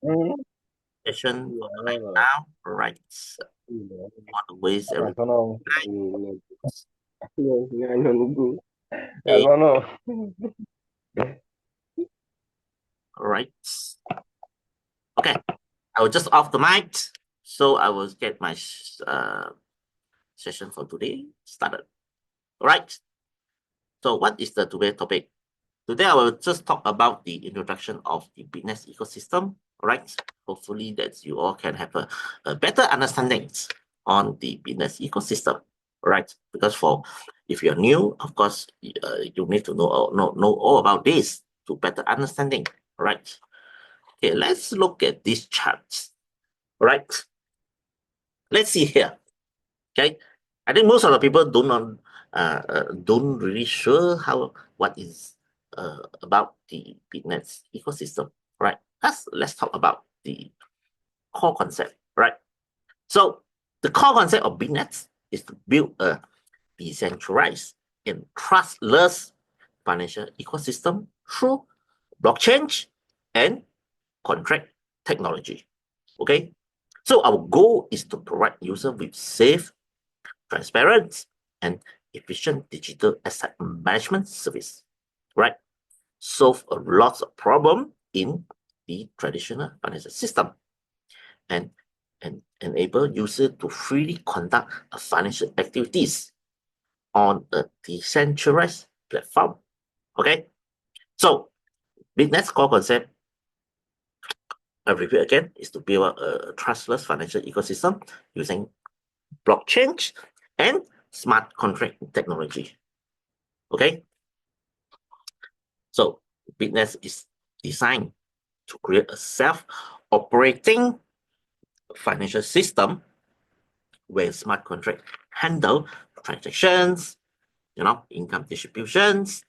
Session for the right Iya, now. Right. iya. Want to waste Nah, every sono. Iya, iya, iya, iya, nunggu. Ya, day. sono. Right. Okay. I will just off the mic. So I will get my session for today started. All right. So what is the today topic? Today I will just talk about the introduction of the BitNest ecosystem. Right. Hopefully that you all can have a better understanding on the BitNest ecosystem. Right. Because for if you're new, of course, you need to know all about this to better understanding. Right. Okay, let's look at these charts. Right. Let's see here. Okay, I think most of the people don't really sure what is about the BitNet ecosystem, right? Let's talk about the core concept, right? So the core concept of BitNet is to build a decentralized and trustless financial ecosystem through blockchain and contract technology. Okay, so our goal is to provide users with safe, transparent, and efficient digital asset management service, right? Solve a lot of problem in the traditional financial system and enable user to freely conduct financial activities on a decentralized platform. Okay, so the next core concept, I repeat again, is to build a trustless financial ecosystem using blockchain and smart contract technology. Okay, so BitNest is designed to create a self-operating financial system where smart contract handle transactions, income distributions,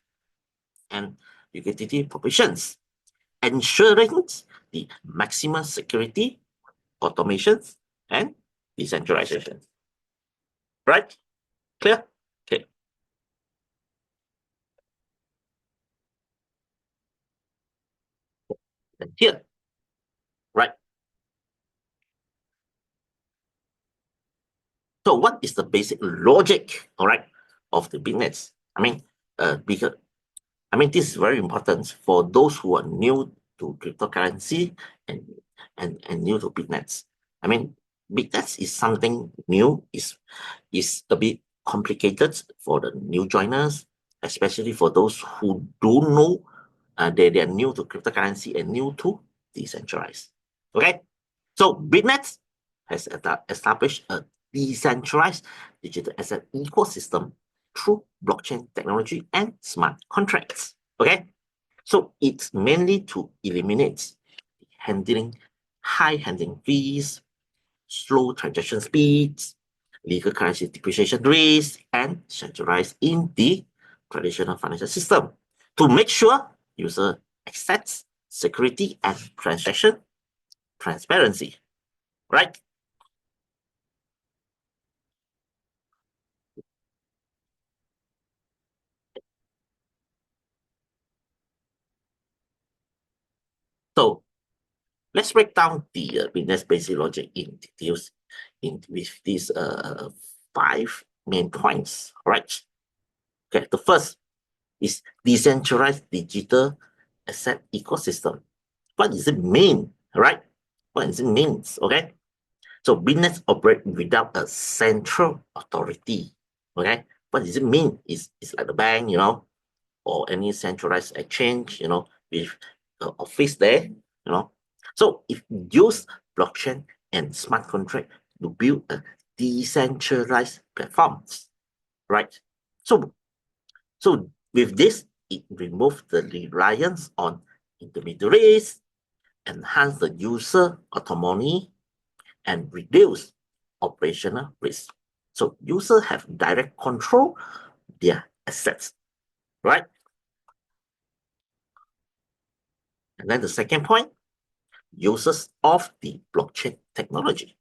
and liquidity provisions, ensuring the maximum security, automations, and decentralization. Right? Clear? Okay. And here, right? So what is the basic logic, all right, of the BitNets? Because this is very important for those who are new to cryptocurrency and and new to BitNets. I mean, BitNets is something new, is a bit complicated for the new joiners, especially for those who don't know they are new to cryptocurrency and new to decentralized. Okay, so BitNet has established a decentralized digital asset ecosystem through blockchain technology and smart contracts. Okay, so it's mainly to eliminate handling high handling fees, slow transaction speeds, legal currency depreciation risk, and centralized in the traditional financial system to make sure user access, security, and transaction transparency. Right? So let's break down the business basic logic in details with these five main points. Right? Okay. The first is decentralized digital asset ecosystem. What does it mean? Right? What does it mean? Okay. So business operate without a central authority. Okay. What does it mean? It's like the bank, or any centralized exchange, with the office there, you know. So if use blockchain and smart contract to build a decentralized platforms, right? So so with this, it removes the reliance on intermediaries, enhance the user autonomy, and reduce operational risk. So users have direct control their assets, right? And then the second point, uses of the blockchain technology.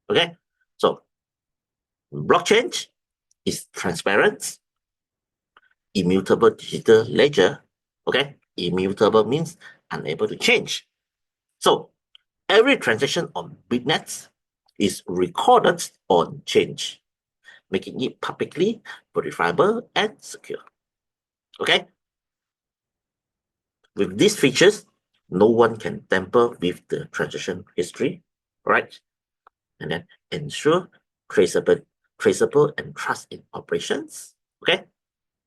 Okay, so blockchain is transparent, immutable digital ledger. Okay, immutable means unable to change. So every transaction on BitNest is recorded on change, making it publicly verifiable and secure. Okay? With these features, no one can tamper with the transaction history, right? And then ensure traceable and trust in operations, okay?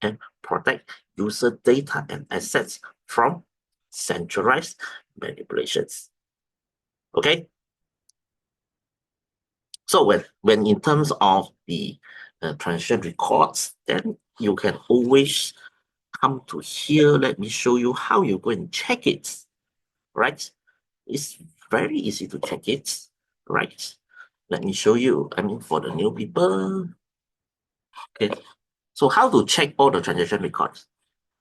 And protect user data and assets from centralized manipulations. Okay? So when in terms of the transaction records, then you can always come to here. Let me show you how you go and check it, right? It's very easy to check it, right? Let me show you. I mean, for the new people, okay. So how to check all the transaction records?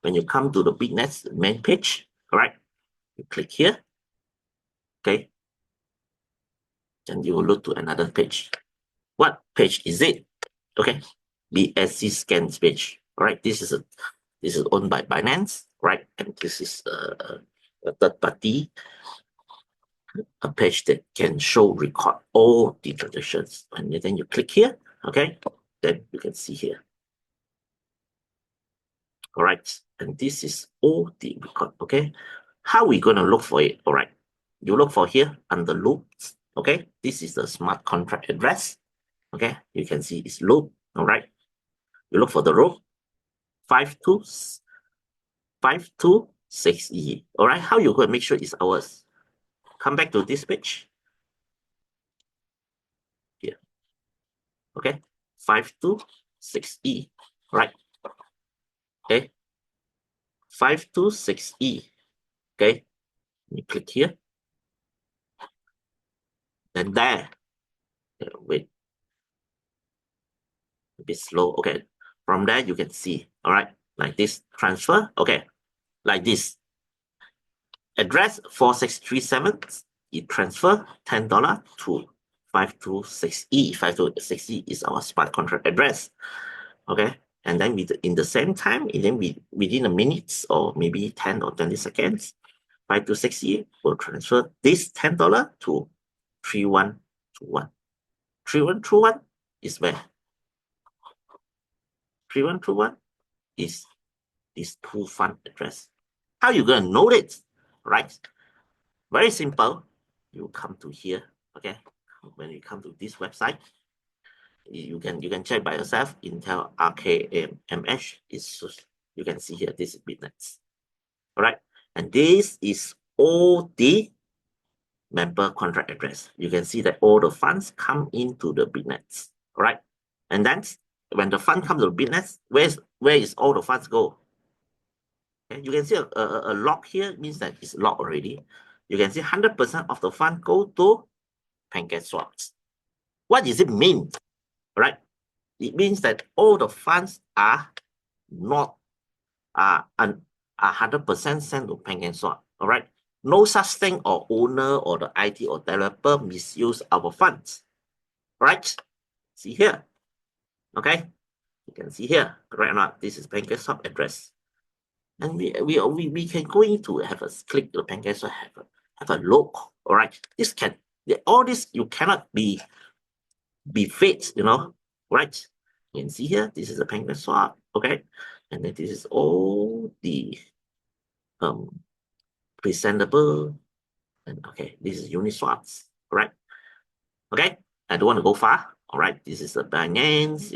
When you come to the BitNest main page, all right, you click here, okay, then you will look to another page. What page is it? Okay, BSC scans page. All right, this is owned by Binance, right? And this is a third party, a page that can record all the transactions. And then you click here, okay, then you can see here. All right, and this is all the record, okay. How we going to look for it? All right, you look for here under loops, okay. This is the smart contract address, okay. You can see it's loop, all right. You look for the row 526E, all right. How you going to make sure it's ours? Come back to this page here, okay. 526E, right? Okay, 526E, okay. You click here, and there. Wait, a bit slow. Okay, from there you can see, all right, like this transfer. Okay, like this address 4637, it transfer $10 to 526E. 526E is our smart contract address. Okay, and then in the same time, and then within a minute or maybe 10 or 20 seconds, 526E will transfer this $10 to 3121. 3121 is where? 3121 is this pool fund address. How you gonna know it? Right? Very simple. You come to here, okay? When you come to this website, you can check by yourself. Intel RKMH is, you can see here, this is BitNest. All right, and this is all the member contract address. You can see that all the funds come into the BitNest. All right, and then when the fund comes to the BitNest, where is all the funds go? Okay, you can see a lock here, means that it's locked already. You can see 100% of the fund go to PancakeSwap. What does it mean? Right? It means that all the funds are not 100% sent to PancakeSwap. All right. No such thing or owner or the IT or developer misuse our funds. Right? See here. Okay. You can see here. Correct or not? This is PancakeSwap address. And we can go into have a click the PancakeSwap, have a look. All right. This can all this you cannot be fake, right? You can see here, this is a PancakeSwap, okay? And then this is all the presentable, and okay, this is Uniswaps, right? Okay, I don't want to go far, all right? This is the Binance,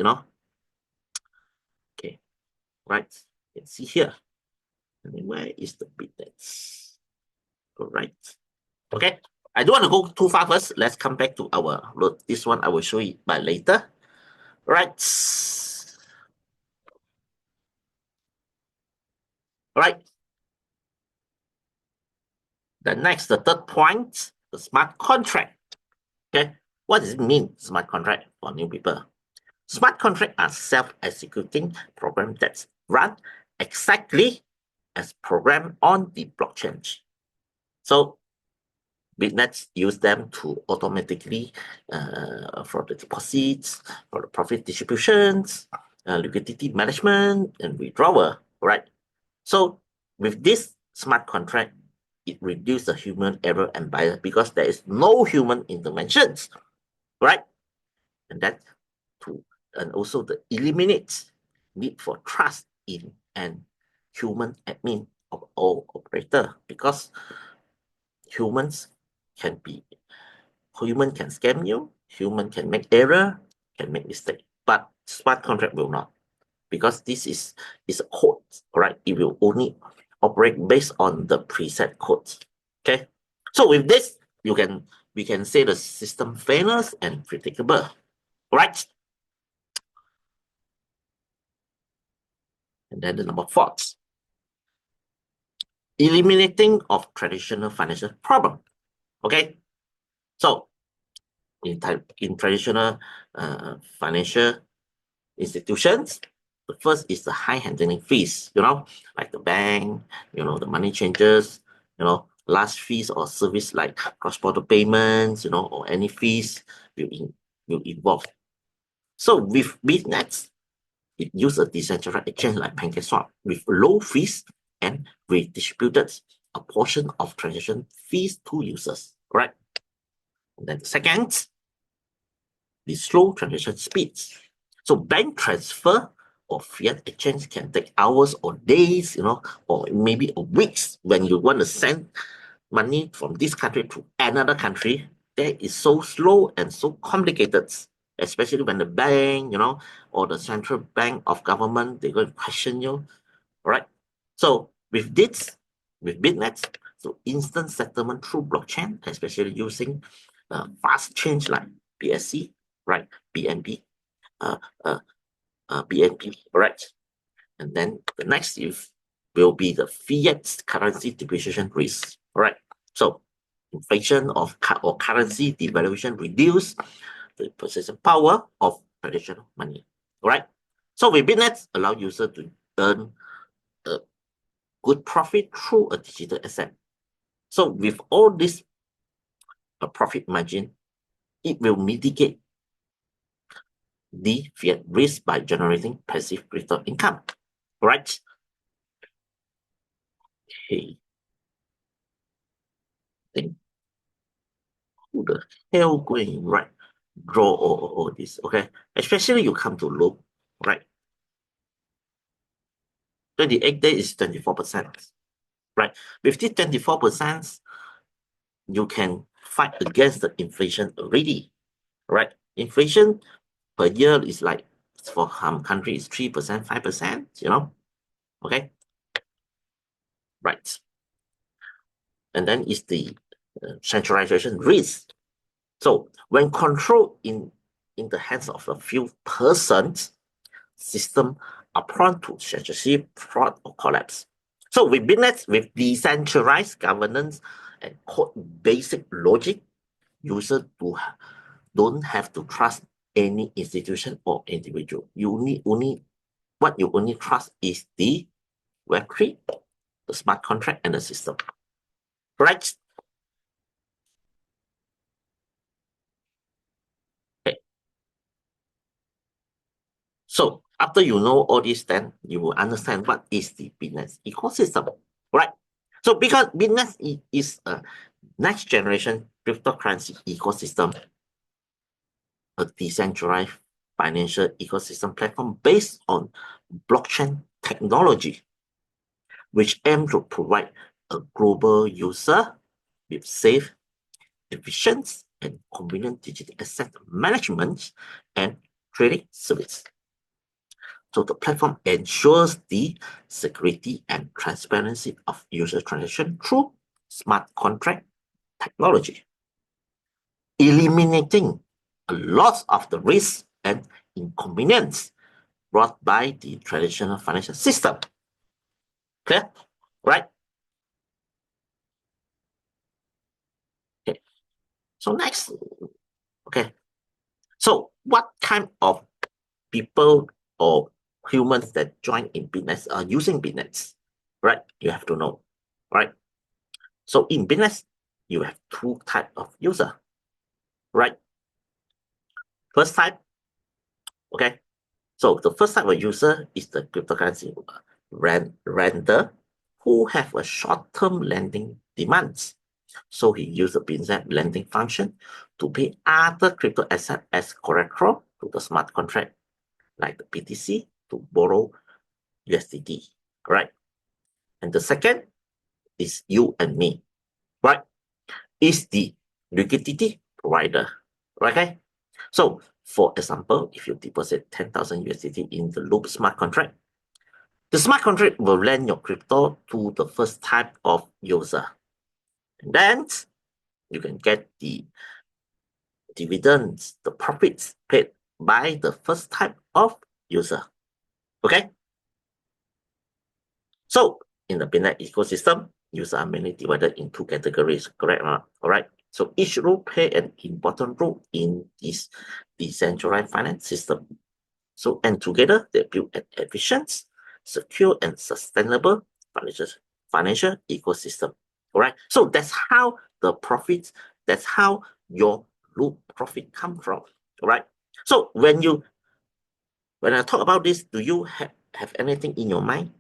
okay, right? You can see here. And then where is the BitNest? All right, okay. I don't want to go too far first. Let's come back to our load. This one I will show you by later. Right. All right. The third point, the smart contract. Okay, what does it mean, smart contract, for new people? Smart contracts are self-executing programs that run exactly as programmed on the blockchain. So BitNet use them to automatically for the deposits, for the profit distributions, liquidity management, and withdrawal. Right. So with this smart contract, it reduces the human error and bias because there is no human interventions, right? And that to and also the eliminates need for trust in an human admin of all operator because humans can be human can scam you, human can make error, can make mistake, but smart contract will not because this is a code, right? It will only operate based on the preset codes. Okay, so with this, we can say the system fairness and predictable, right? And then the number four, eliminating of traditional financial problem. Okay, so in traditional financial institutions, the first is the high handling fees, like the bank, the money changers, large fees or service like cross-border payments, or any fees will involve. So with BitNet, it uses a decentralized exchange like PancakeSwap with low fees and redistributed a portion of transaction fees to users, right? And then second, the slow transaction speeds. So bank transfer or fiat exchange can take hours or days, or maybe a weeks when you want to send money from this country to another country. That is so slow and so complicated, especially when the bank, or the central bank of government, they're going to question you, right? So with this, with BitNet, so instant settlement through blockchain, especially using fast change like BSC, right? BNB, uh, uh, BNB, right? And then the next is will be the fiat currency depreciation risk, right? So inflation or currency devaluation reduce the purchasing power of traditional money, right? So with BitNet, allow user to earn a good profit through a digital asset. So with all this profit margin, it will mitigate the fiat risk by generating passive return income, right? Okay, think who the hell going right draw all this, okay? Especially you come to look, right? 28 days is 24%, right? With this 24%, you can fight against the inflation already, right? Inflation per year is like for some countries 3%, 5%, okay, right? And then is the centralization risk. So when control in the hands of a few persons, system are prone to censorship, fraud, or collapse. So with BitNet, with decentralized governance and code basic logic, users don't have to trust any institution or individual. You need only what you only trust is the Web3, the smart contract, and the system. Right? Okay. So after you know all this, then you will understand what is the BitNet ecosystem. Right? So because BitNet is a next generation cryptocurrency ecosystem, a decentralized financial ecosystem platform based on blockchain technology, which aim to provide a global user with safe, efficient, and convenient digital asset management and trading service. So the platform ensures the security and transparency of user transaction through smart contract technology, eliminating a lot of the risk and inconvenience brought by the traditional financial system. Clear? Right? Okay. So next, okay. So what kind of people or humans that join in BitNest are using BitNest? Right? You have to know. Right? So in BitNest, you have two types of user. Right? First type, okay. So the first type of user is the cryptocurrency renter, who have a short-term lending demands. So he used the BitNest lending function to pay other crypto assets as collateral to the smart contract, like the BTC, to borrow USDT, right? And the second is you and me, right? Is the liquidity provider, okay? So, for example, if you deposit 10,000 USDT in the Loop smart contract, the smart contract will lend your crypto to the first type of user. And then you can get the dividends, the profits paid by the first type of user. Okay? So, in the BitNest ecosystem, users are mainly divided in two categories, correct or not? All right. So each role play an important role in this decentralized finance system. So, and together they build an efficient, secure, and sustainable financial ecosystem. All right. So that's how the profits, that's how your loop profit come from. All right. So when I talk about this, do you have anything in your mind?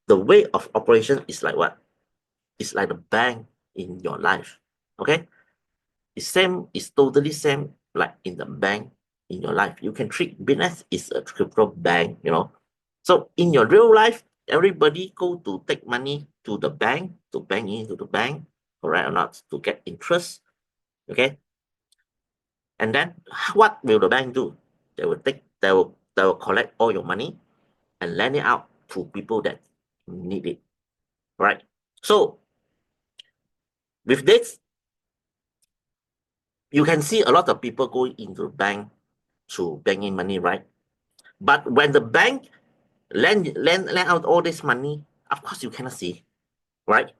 The way of operation is like what? It's like the bank in your life. Okay. It's totally same like in the bank in your life. You can treat business is a crypto bank, So in your real life, everybody go to take money to the bank, to bank into the bank, correct or not, to get interest. Okay. And then what will the bank do? They will collect all your money and lend it out to people that need it. Right. So with this, you can see a lot of people going into the bank to bank in money, right? But when the bank lend out all this money, of course you cannot see, right?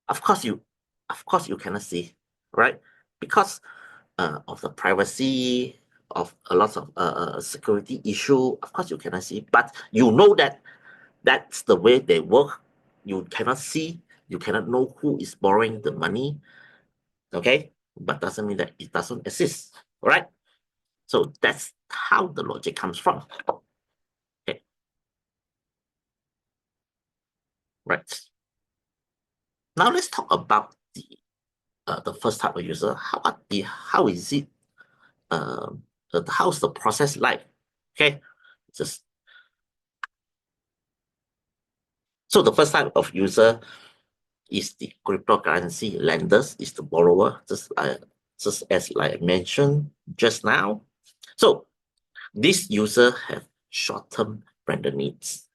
Of course you cannot see, right? Because of the privacy, of a lot of security issue. Of course you cannot see, but you know that that's the way they work. You cannot see, you cannot know who is borrowing the money, okay? But doesn't mean that it doesn't exist, right? So that's how the logic comes from. Okay, right. Now let's talk about the first type of user. How is it? How's the process like? Okay, just so the first type of user is the cryptocurrency lenders, is the borrower, just as like I mentioned just now. So this user have short-term rental needs,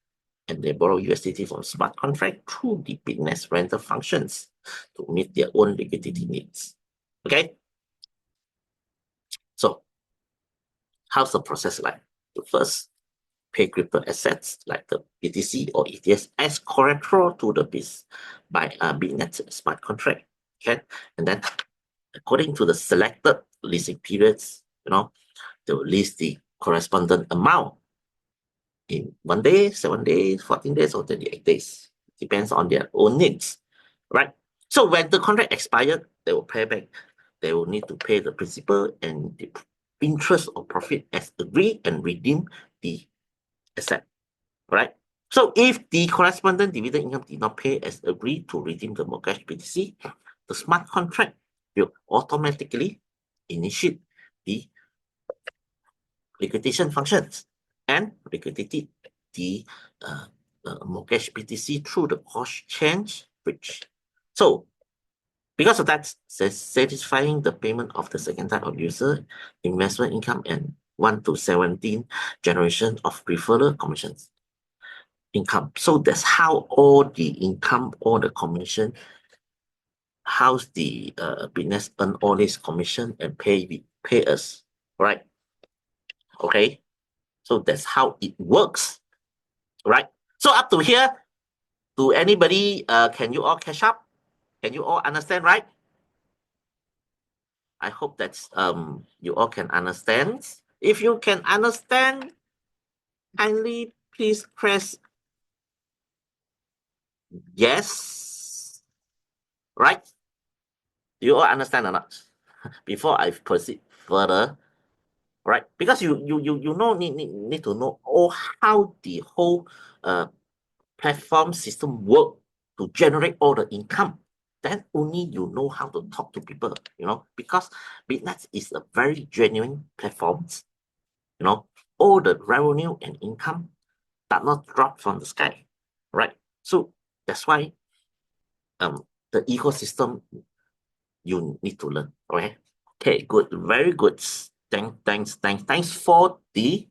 and they borrow USDT from smart contract through the BitNest rental functions to meet their own liquidity needs. Okay, so how's the process like? First, pay crypto assets like the BTC or ETS as collateral to the BitNet smart contract. Okay, and then according to the selected leasing periods, they will list the correspondent amount in 1 day, 7 days, 14 days, or 28 days. Depends on their own needs, right? So when the contract expired, they will pay back. They will need to pay the principal and the interest or profit as agreed and redeem the asset, right? So if the correspondent dividend income did not pay as agreed to redeem the mortgage BTC, the smart contract will automatically initiate the liquidation functions and liquidate the mortgage BTC through the cost change bridge. So because of that, satisfying the payment of the second type of user, investment income and 1 to 17 generation of referral commissions income. So that's how all the income, all the commission, how's the business earn all this commission and pay us, right? Okay, so that's how it works, right? So up to here, do anybody can you all catch up? Can you all understand, right? I hope that you all can understand. If you can understand, kindly please press yes, right? Do you all understand or not? Before I proceed further, right? Because you know need to know how the whole platform system work, to generate all the income, then only you know how to talk to people, because BitNest is a very genuine platform. All the revenue and income does not drop from the sky, right? So that's why the ecosystem you need to learn. Okay, good, very good. Thanks for the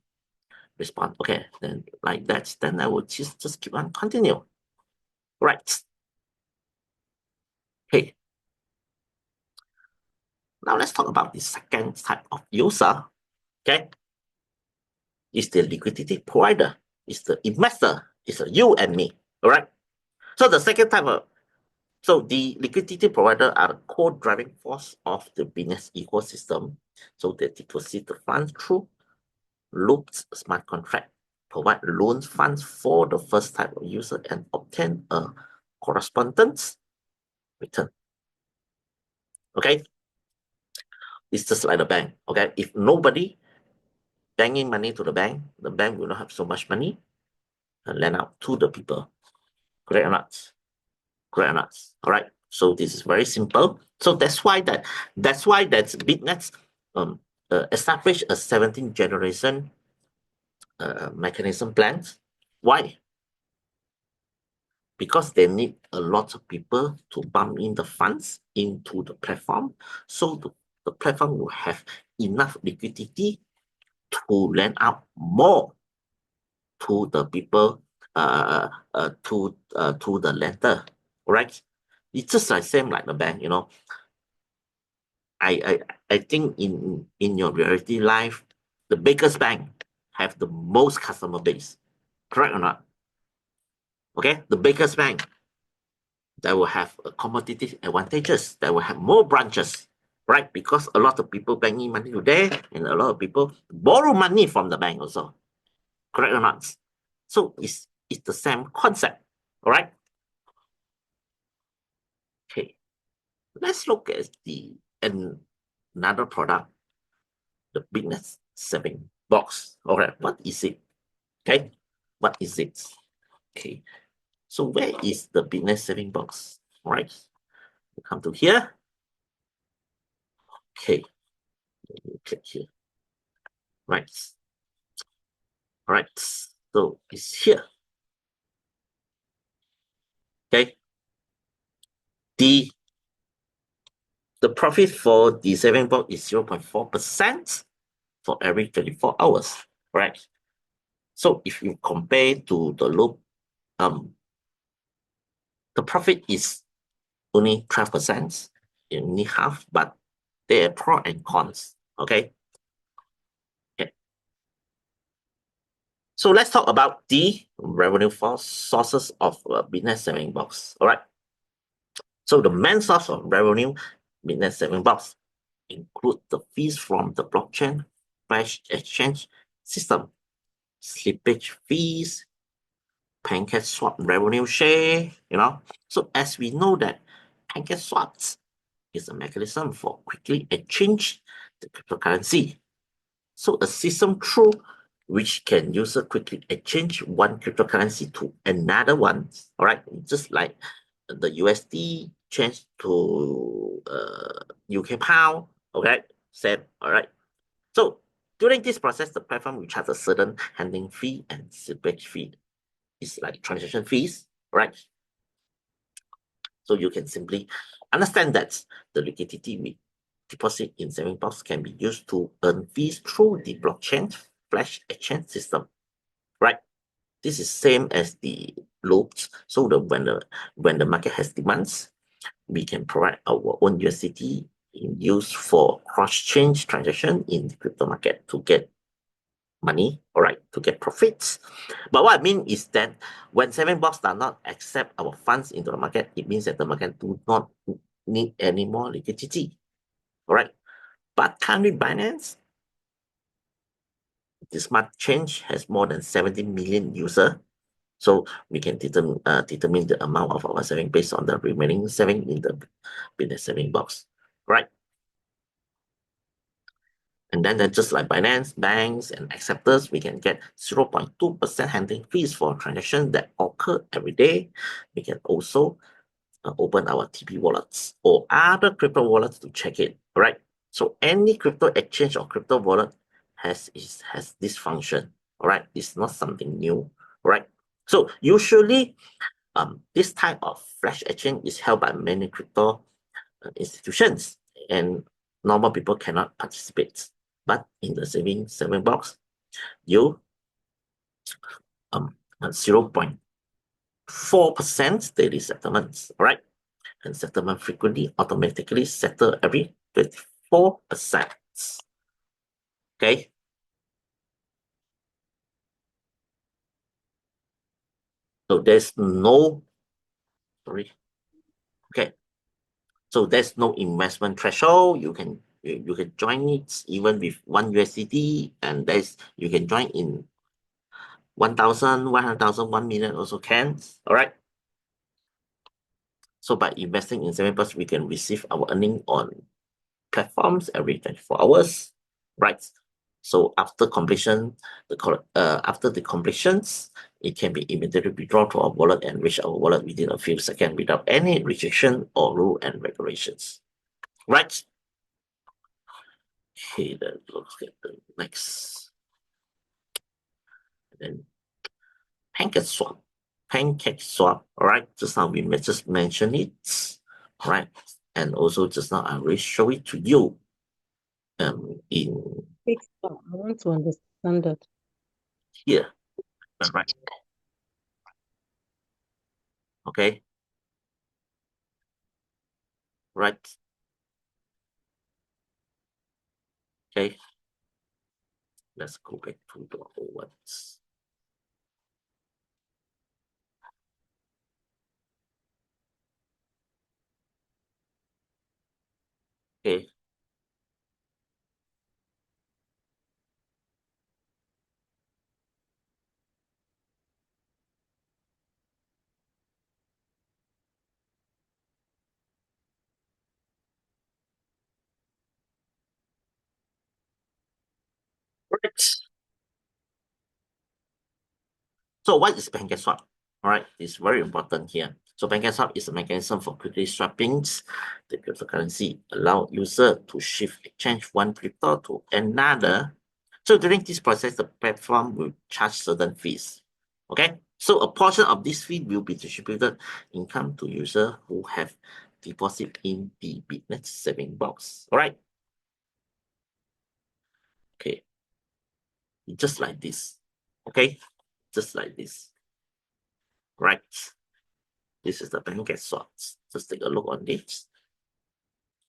response. Okay, then like that, then I will just keep on continue. Right. Okay. Now let's talk about the second type of user. Okay, is the liquidity provider, is the investor, is you and me. All right. So the second type of the liquidity provider are the core driving force of the business ecosystem, so they deposit the funds through looped smart contract, provide loan funds for the first type of user, and obtain a correspondence return. Okay, it's just like the bank. Okay, if nobody banking money to the bank will not have so much money and lend out to the people. Correct or not? Correct or not? All right. So this is very simple. So that's why BitNest established a 17th generation mechanism plan. Why? Because they need a lot of people to pump in the funds into the platform, so the platform will have enough liquidity to lend out more to the people, to the lender, right? It's just like same like the bank, I think in your reality life, the biggest bank have the most customer base, correct or not? Okay, the biggest bank that will have a competitive advantages, that will have more branches, right? Because a lot of people banking money today, and a lot of people borrow money from the bank also, correct or not? So it's the same concept, all right? Okay, let's look at another product, the BitNest saving box. All right, what is it? Okay, what is it? Okay, so where is the BitNest saving box? All right, we come to here. Okay, click here. Right, all right. So it's here. Okay, the profit for the saving box is 0.4% for every 24 hours. Right. So if you compare to the loop, the profit is only 12%, only half, but there are pros and cons. Okay. So let's talk about the revenue sources of BitNest saving box. All right. So the main source of revenue BitNest saving box include the fees from the blockchain flash exchange system, slippage fees, pancake swap revenue share. So as we know that pancake swaps is a mechanism for quickly exchange the cryptocurrency. So a system through which can user quickly exchange one cryptocurrency to another one. All right, just like the USD change to UK pound. Okay, same. All right. So during this process, the platform will charge a certain handling fee and slippage fee. It's like transaction fees, right? So you can simply understand that the liquidity we deposit in saving box can be used to earn fees through the blockchain flash exchange system, right? This is same as the loops. So when the market has demands, we can provide our own USDT in use for cross-change transaction in the crypto market to get money, all right, to get profits. But what I mean is that when saving box does not accept our funds into the market, it means that the market do not need any more liquidity, all right? But currently Binance, the smart change has more than 70 million users. So we can determine the amount of our saving based on the remaining saving in the BitNest saving box, right? And And then just like Binance, banks, and acceptors, we can get 0.2% handling fees for transactions that occur every day. We can also open our TP wallets or other crypto wallets to check it, right? So any crypto exchange or crypto wallet has this function, all right? It's not something new, right? So usually, this type of flash exchange is held by many crypto institutions, and normal people cannot participate. But in the savings box, you 0.4% daily settlements, all right? And settlement frequently automatically settle every 24%. Okay. So there's no, sorry. Okay. So there's no investment threshold. You can join it even with $1, and you can join in 1,000, 100,000, 1 million also can. All right. So by investing in 7%, we can receive our earning on platforms every 24 hours, right? So after completion, after the completions, it can be immediately withdrawn to our wallet and reach our wallet within a few seconds without any restriction or rule and regulations, right? Okay, then let's get the next. And then PancakeSwap. PancakeSwap, all right? Just now we just mentioned it, all right? And also just now I will show it to you in I want to understand that. here, right? Okay, right? Okay, let's go back to the old ones. Okay, right. So what is PancakeSwap? All right, it's very important here. So PancakeSwap is a mechanism for quickly swapping the cryptocurrency, allow user to shift exchange one crypto to another. So during this process, the platform will charge certain fees. Okay, so a portion of this fee will be distributed income to user who have deposit in the BitNest saving box. All right. Okay, just like this. Okay, just like this. Right. This is the PancakeSwap. Just take a look on this.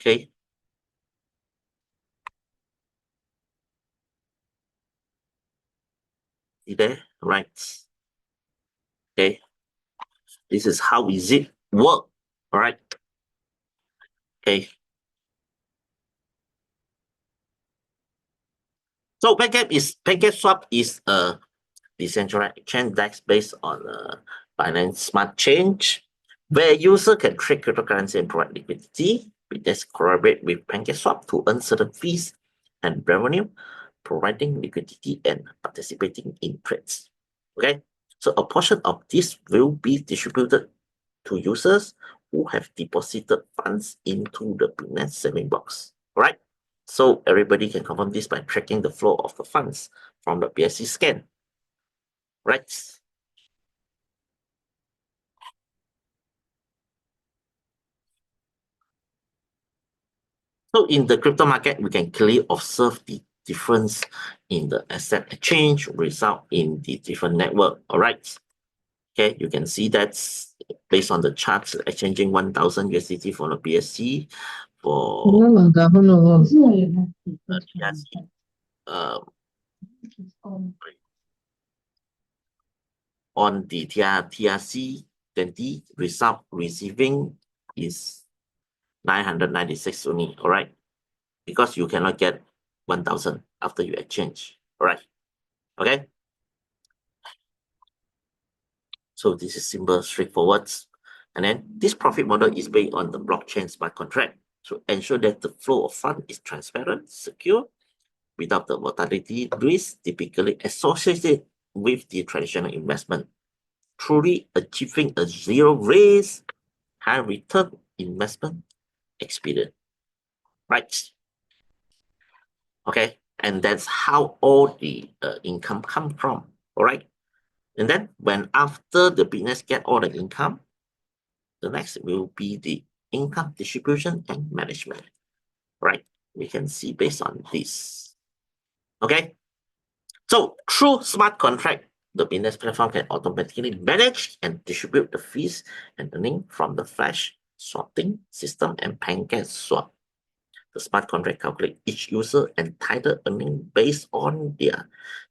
Okay. See there? Right. Okay. This is how is it work. All right. Okay. So PancakeSwap is a decentralized exchange that's based on Binance Smart Chain, where user can trade cryptocurrency and provide liquidity. We just collaborate with PancakeSwap to earn certain fees and revenue, providing liquidity and participating in trades. Okay, so a portion of this will be distributed to users who have deposited funds into the BitNest saving box. Right? So everybody can confirm this by tracking the flow of the funds from the BSC scan. Right? So in the crypto market, we can clearly observe the difference in the asset exchange result in the different network. All right. Okay, you can see that based on the charts, exchanging 1,000 USDT for the BSC for TRC, on the TRC 20 result receiving is 996 only. All right, because you cannot get 1,000 after you exchange. All right. Okay. So this is simple, straightforward. And then this profit model is based on the blockchain smart contract to ensure that the flow of fund is transparent, secure, without the volatility risk typically associated with the traditional investment, truly achieving a zero risk, high return investment experience. Right? Okay, and that's how all the income come from. All right, and then when after the business get all the income, the next will be the income distribution and management. Right, we can see based on this. Okay, so through smart contract, the business platform can automatically manage and distribute the fees and earning from the flash swapping system and pancake swap. The smart contract calculate each user entitled earning based on their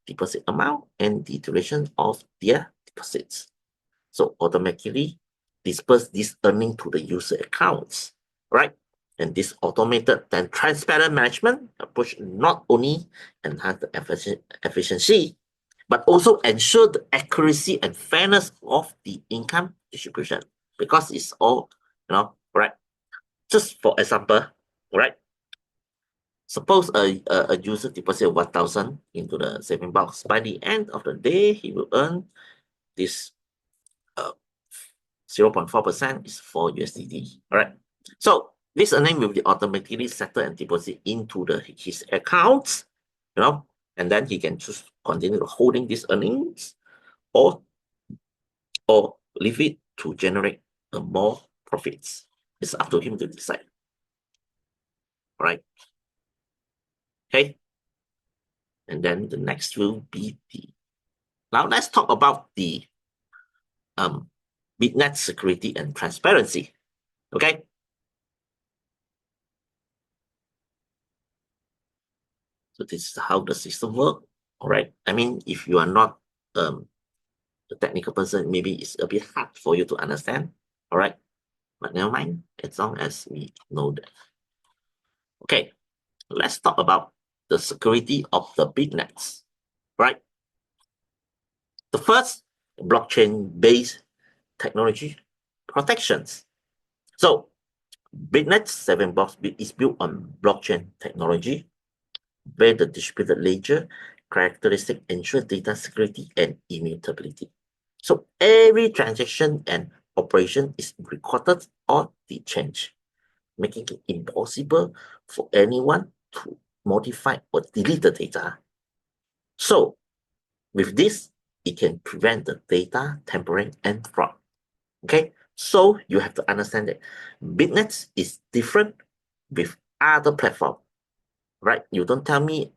deposit amount and the duration of their deposits. So automatically disperse this earning to the user accounts, right? And this automated and transparent management approach not only enhance the efficiency, but also ensure the accuracy and fairness of the income distribution, because it's all, right? Just for example, right? Suppose a user deposit 1,000 into the saving box. By the end of the day, he will earn this 0.4% is 4 USDT. All right. So this earning will be automatically settled and deposit into his accounts, and then he can choose continue holding these earnings or leave it to generate more profits. It's up to him to decide. All right. Okay. And then the next will be now let's talk about the BitNest security and transparency. Okay. So this is how the system works. All right. I mean, if you are not a technical person, maybe it's a bit hard for you to understand. All right. But never mind, as long as we know that. Okay. Let's talk about the security of the BitNets. Right. The first, blockchain-based technology protections. So BitNet 7 box is built on blockchain technology, where the distributed ledger characteristic ensure data security and immutability. So every transaction and operation is recorded on the change, making it impossible for anyone to modify or delete the data. So with this, it can prevent the data tampering and fraud. Okay, so you have to understand that BitNet is different with other platform, right? You don't tell me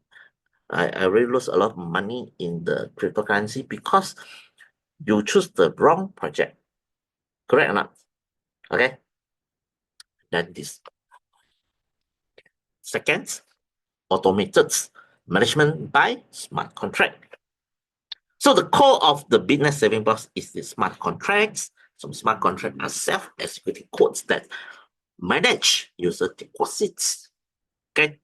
I really lose a lot of money in the cryptocurrency because you choose the wrong project. Correct or not? Okay. Then this. Second, automated management by smart contract. So the core of the business saving box is the smart contracts. Some smart contracts are self-executing codes that manage user deposits, okay,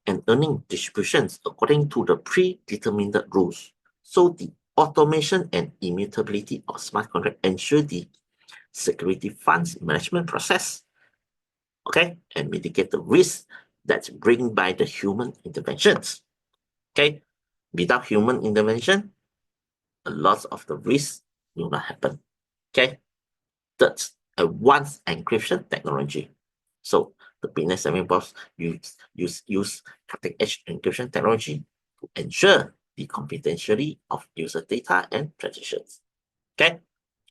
and earning distributions according to the predetermined rules. So the automation and immutability of smart contract ensure the security funds management process, okay, and mitigate the risk that's bring by the human interventions. Okay, without human intervention, a lot of the risk will not happen. Okay, that's advanced encryption technology. So the BitNest sandbox use cutting-edge encryption technology to ensure the confidentiality of user data and transactions. Okay,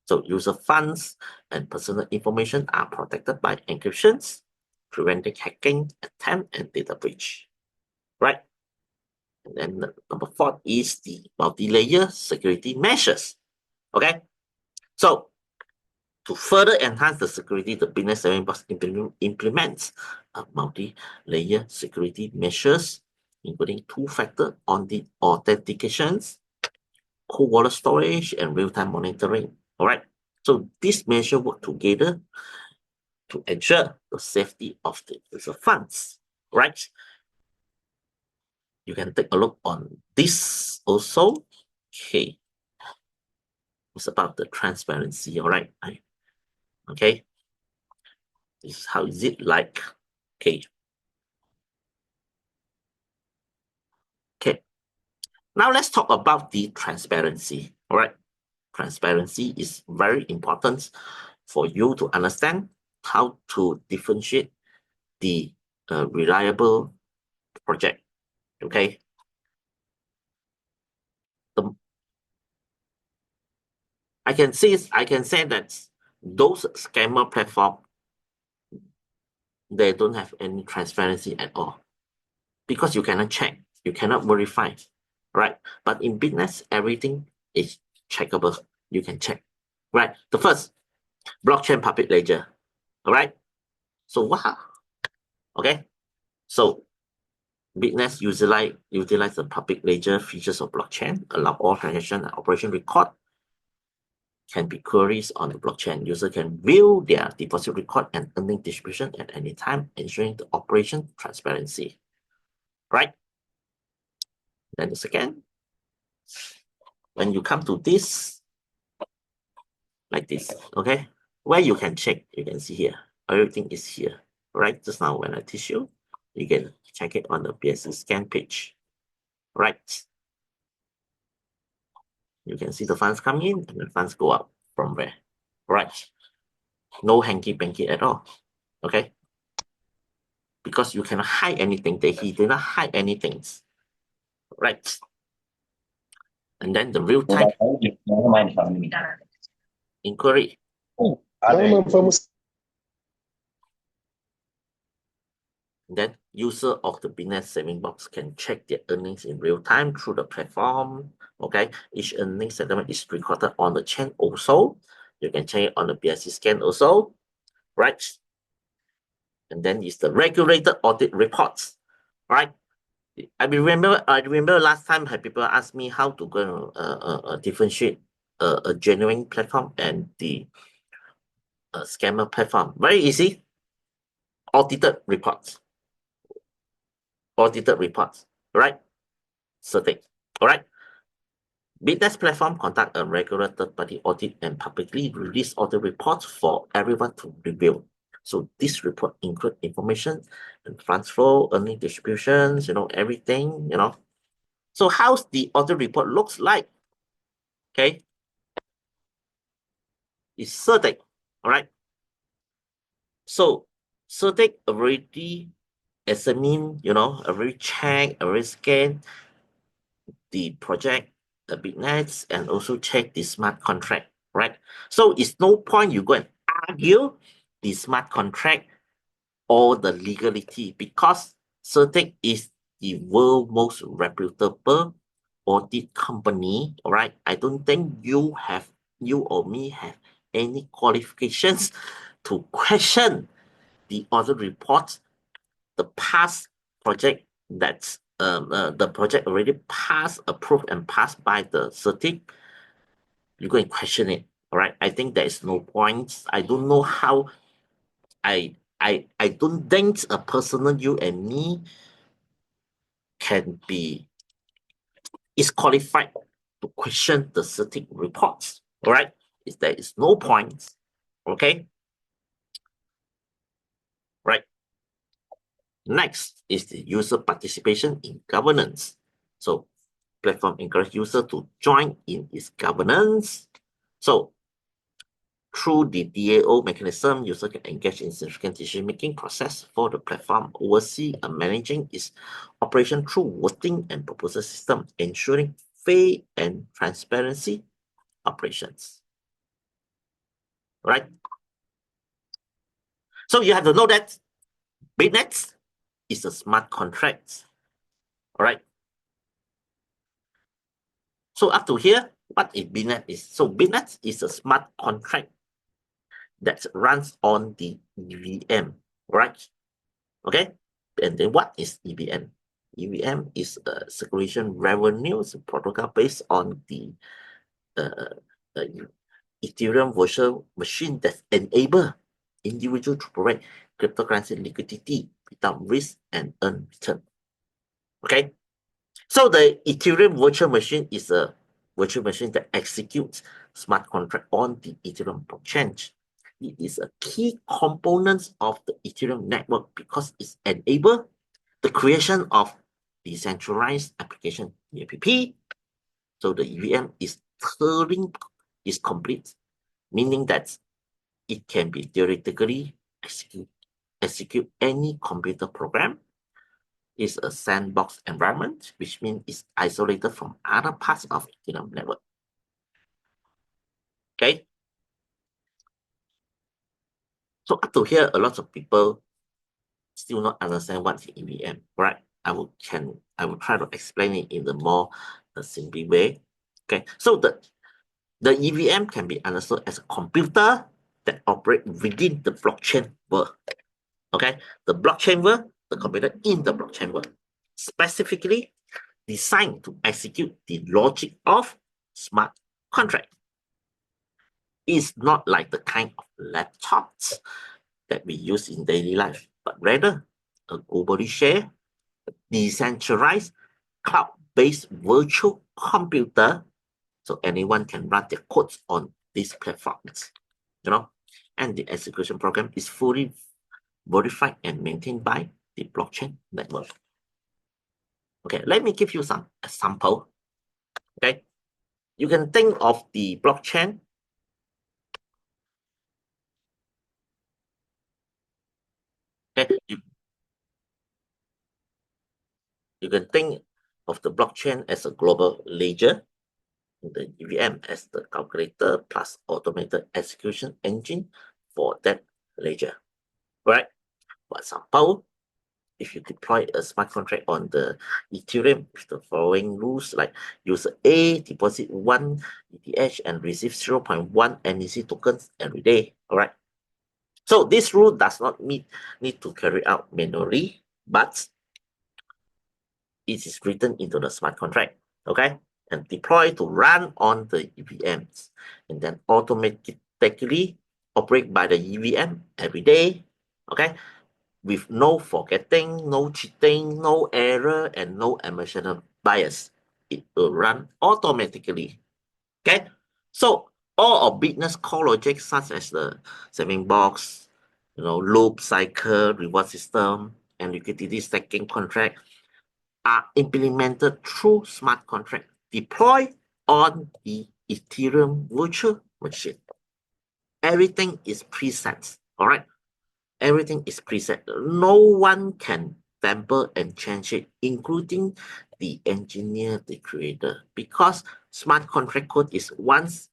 so user funds and personal information are protected by encryptions, preventing hacking, attempt, and data breach. Right? And then number 4 is the multi-layer security measures. Okay, so to further enhance the security, the BitNest sandbox implements multi-layer security measures, including two-factor on the authentications, cold wallet storage, and real-time monitoring. All right. So these measures work together to ensure the safety of the user funds. Right. You can take a look on this also. Okay. It's about the transparency. All right. Okay. This is how is it like. Okay. Now let's talk about the transparency. All right. Transparency is very important for you to understand how to differentiate the reliable project. Okay. I can say that those scammer platform, they don't have any transparency at all, because you cannot check, you cannot verify, right? But in BitNest, everything is checkable. You can check, right? The first, blockchain public ledger. All right. So what? Okay. So BitNest utilize the public ledger features of blockchain, allow all transaction and operation record can be queries on the blockchain. User can view their deposit record and earning distribution at any time, ensuring the operation transparency. Right? Then the second, when you come to this, like this, okay, where you can check, you can see here, everything is here. Right? Just now when I teach you, you can check it on the BSC scan page. Right? You can see the funds come in and the funds go out from where. Right? No hanky-panky at all. Okay? Because you cannot hide anything. He did not hide anything. Right? And then the real-time inquiry. Then user of the BitNest saving box can check their earnings in real time through the platform. Okay, each earning settlement is recorded on the chain also. You can check it on the BSC scan also, right? And then is the regulated audit reports, right? I remember last time people asked me how to go differentiate a genuine platform and the scammer platform. Very easy. Audited reports, right? Certain, all right. BitNest platform conduct a regular third-party audit and publicly release audit reports for everyone to review. So this report include information and funds flow, earning distributions, everything, So how's the audit report looks like? Okay. It's certain, all right? So certain already examine, already check, already scan the project, the BitNets, and also check the smart contract, right? So it's no point you go and argue the smart contract or the legality, because Certec is the world most reputable audit company, all right? I don't think you or me have any qualifications to question the audit report, the past project that's the project already passed, approved, and passed by the Certec. You go and question it, all right? I think there is no point. I don't know how. I don't think a personal you and me is qualified to question the Certec reports. All right, there is no point. Okay, right. Next is the user participation in governance. So platform encourage user to join in its governance. So through the DAO mechanism, user can engage in significant decision-making process for the platform, oversee and managing its operation through voting and proposal system, ensuring fair and transparency operations. Right? So you have to know that BitNest is a smart contract. All right. So up to here, what is BitNest is? So BitNest is a smart contract that runs on the EVM, right? Okay. And then what is EVM? EVM is a circulation revenues protocol based on the Ethereum virtual machine that enable individual to provide cryptocurrency liquidity without risk and earn return. Okay, so the Ethereum virtual machine is a virtual machine that executes smart contract on the Ethereum blockchain. It is a key component of the Ethereum network because it enables the creation of decentralized application, DAPP. So the EVM is complete, meaning that it can be theoretically execute any computer program. It's a sandbox environment, which means it's isolated from other parts of Ethereum network. Okay. So up to here, a lot of people still not understand what's EVM, right? I will try to explain it in the more simple way. Okay, so the EVM can be understood as a computer that operates within the blockchain world. Okay, the blockchain world, the computer in the blockchain world, specifically designed to execute the logic of smart contract. It's not like the kind of laptops that we use in daily life, but rather a globally shared, decentralized, cloud-based virtual computer, so anyone can run their codes on these platforms, and the execution program is fully verified and maintained by the blockchain network. Okay, let me give you some example. Okay, you can think of the blockchain. Okay, you can think of the blockchain as a global ledger, the EVM as the calculator plus automated execution engine for that ledger, right? For example, if you deploy a smart contract on the Ethereum with the following rules, like user A deposit 1 ETH and receive 0.1 NEC tokens every day, all right? So this rule does not need to carry out manually, but it is written into the smart contract, okay? And deployed to run on the EVMs, and then automatically operate by the EVM every day, okay? With no forgetting, no cheating, no error, and no emotional bias. It will run automatically, okay? So all of BitNest core logic, such as the saving box, loop, cycle, reward system, and liquidity stacking contract, are implemented through smart contract deployed on the Ethereum virtual machine. Everything is preset, all right? Everything is preset. No one can tamper and change it, including the engineer, the creator, because smart contract code is once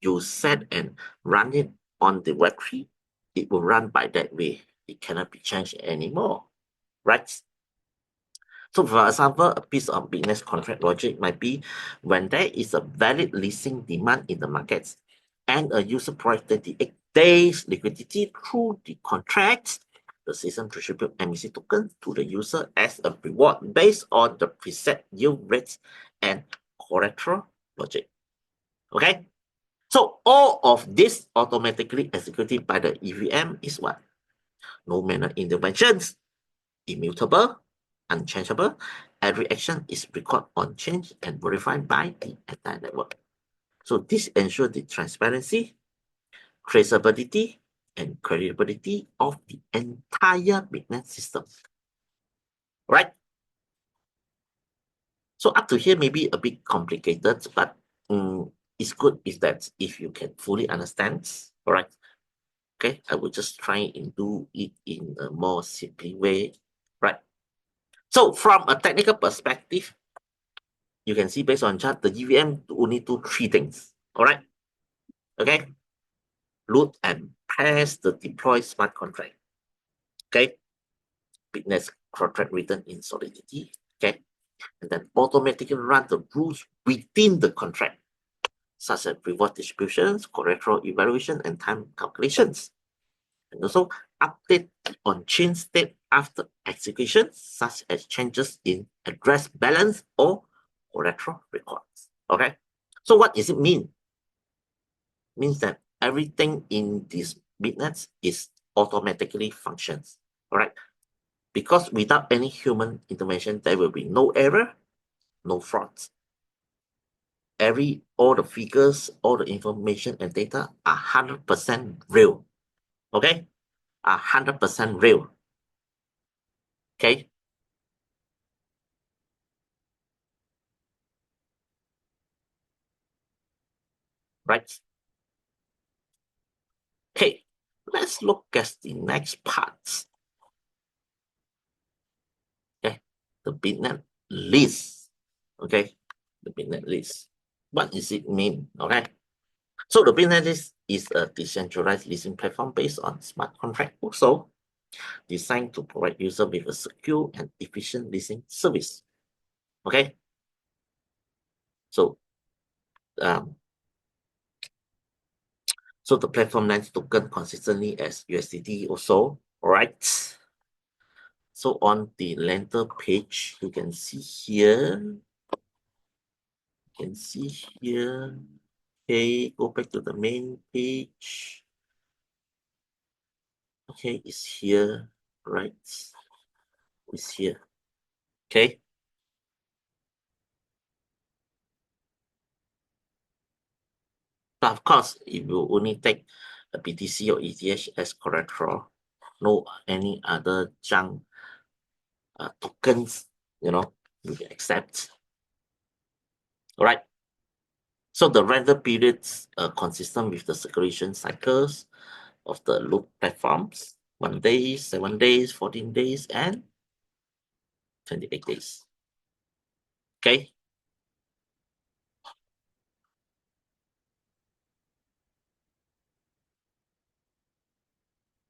you set and run it on the Web3, it will run by that way. It cannot be changed anymore, right? So for example, a piece of business contract logic might be when there is a valid leasing demand in the markets and a user provides 38 days liquidity through the contract, the system distributes MEC tokens to the user as a reward based on the preset yield rates and collateral logic. Okay? So all of this automatically executed by the EVM is what? No manual interventions, immutable, unchangeable. Every action is recorded on change and verified by the entire network. So this ensures the transparency, traceability, and credibility of the entire BitNest system. Right? So up to here may be a bit complicated, but it's good is that if you can fully understand, all right? Okay, I will just try and do it in a more simple way, right? So from a technical perspective, you can see based on chart, the EVM only do three things, all right? Okay, load and pass the deploy smart contract, okay? BitNest contract written in Solidity, okay? And then automatically run the rules within the contract, such as reward distributions, collateral evaluation, and time calculations. And also update on chain state after execution, such as changes in address balance or collateral records. Okay, so what does it mean? Means that everything in this BitNet is automatically functions. All right, because without any human intervention, there will be no error, no frauds. All the figures, all the information and data are 100% real. Okay, are 100% real. Okay. right? Okay, let's look at the next part. Okay, the BitNet list. Okay, the BitNet list. What does it mean? Okay, so the BitNet list is a decentralized leasing platform based on smart contract, also designed to provide users with a secure and efficient leasing service. Okay, so um, so the platform lends token consistently as USDT also. All right. So on the lender page, you can see here. Okay, go back to the main page. Okay, it's here, right? It's here. Okay. But of course, it will only take a BTC or ETH as collateral, no any other junk tokens, you can accept. All right. So the render periods are consistent with the circulation cycles of the loop platforms: 1 day, 7 days, 14 days, and 28 days. Okay.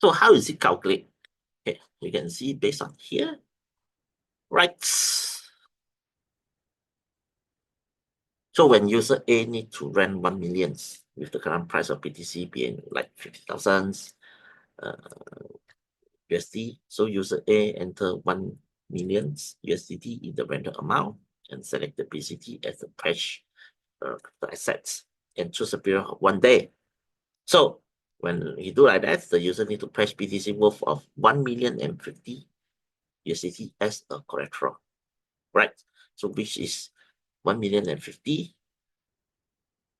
So how is it calculated? Okay, you can see based on here, right? So when user A need to rent 1 million with the current price of BTC being like 50,000 USD, so user A enter 1 million USDT in the rental amount and select the BCT as the pledge the assets and choose a period of 1 day. So when you do like that, the user need to pledge BTC worth of 1,050,000 USDT as a collateral, right? So which is 1,050,000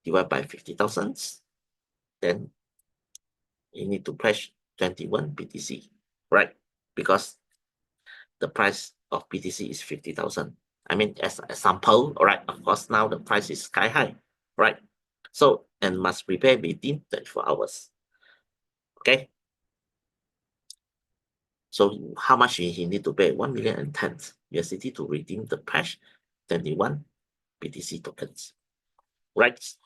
divided by 50,000, then you need to pledge 21 BTC, right? Because the price of BTC is 50,000. I mean, as an example, all right, of course, now the price is sky high, right? So, and must prepare within 24 hours. Okay. So how much he need to pay? 1,010,000 USDT to redeem the pledge 21 BTC tokens, right?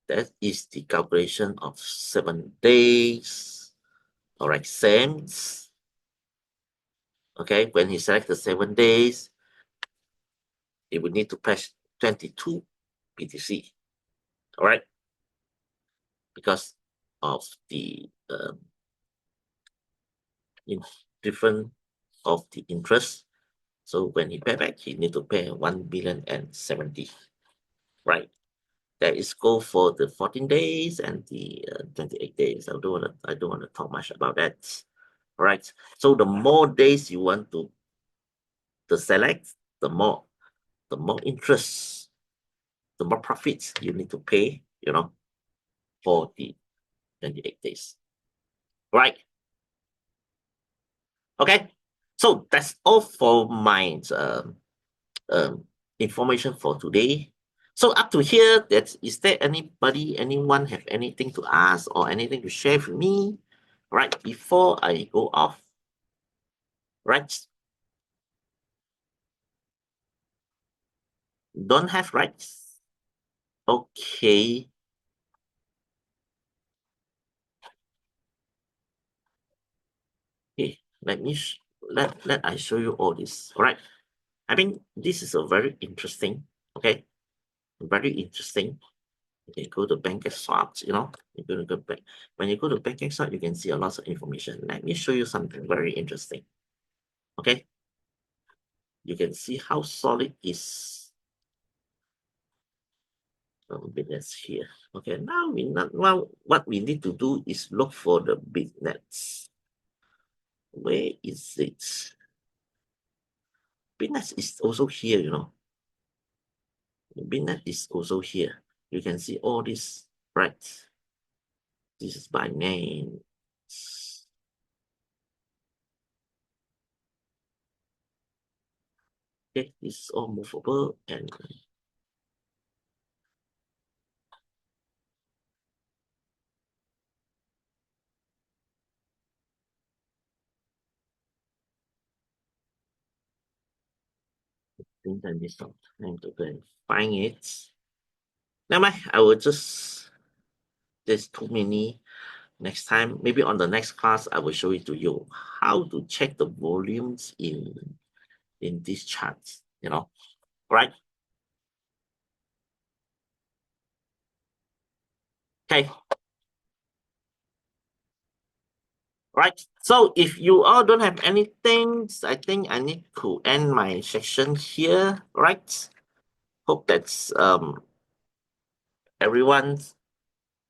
That is the calculation of 7 days. All right, same. Okay, when he select the 7 days, he would need to pledge 22 BTC. All right, because of the in different of the interest. So when he pay back, he need to pay 1,070,000. Right. That is go for the 14 days and the 28 days. I don't want to talk much about that. All right. So the more days you want to select, the more interest, the more profits you need to pay, for the 28 days. Right. Okay. So that's all for my information for today. So up to here, is there anyone have anything to ask or anything to share with me, right? Before I go off, right? Don't have, right? Okay. Okay. Let I show you all this. All right. I mean, this is a very interesting. Okay. Very interesting. Okay, go to bank site, you're going to go back. When you go to bank site, you can see a lot of information. Let me show you something very interesting. Okay, you can see how solid is BitNest here. Okay, now what we need to do is look for the BitNets. Where is it? BitNest is also here, BitNet is also here. You can see all this, right? This is by name. Okay, this is all movable and think I need some time to go and find it. Never mind, I will just, there's too many. Next time, maybe on the next class, I will show it to you how to check the volumes in these charts, right? Okay. Right. So if you all don't have anything, I think I need to end my section here, right? Hope that's everyone.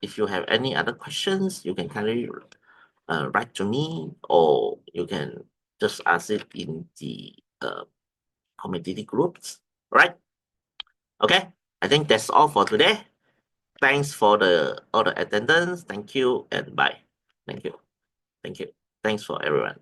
If you have any other questions, you can kindly write to me, or you can just ask it in the community groups, right? Okay, I think that's all for today. Thanks for all the attendance. Thank you and bye. Thank you. Thank you. Thanks for everyone.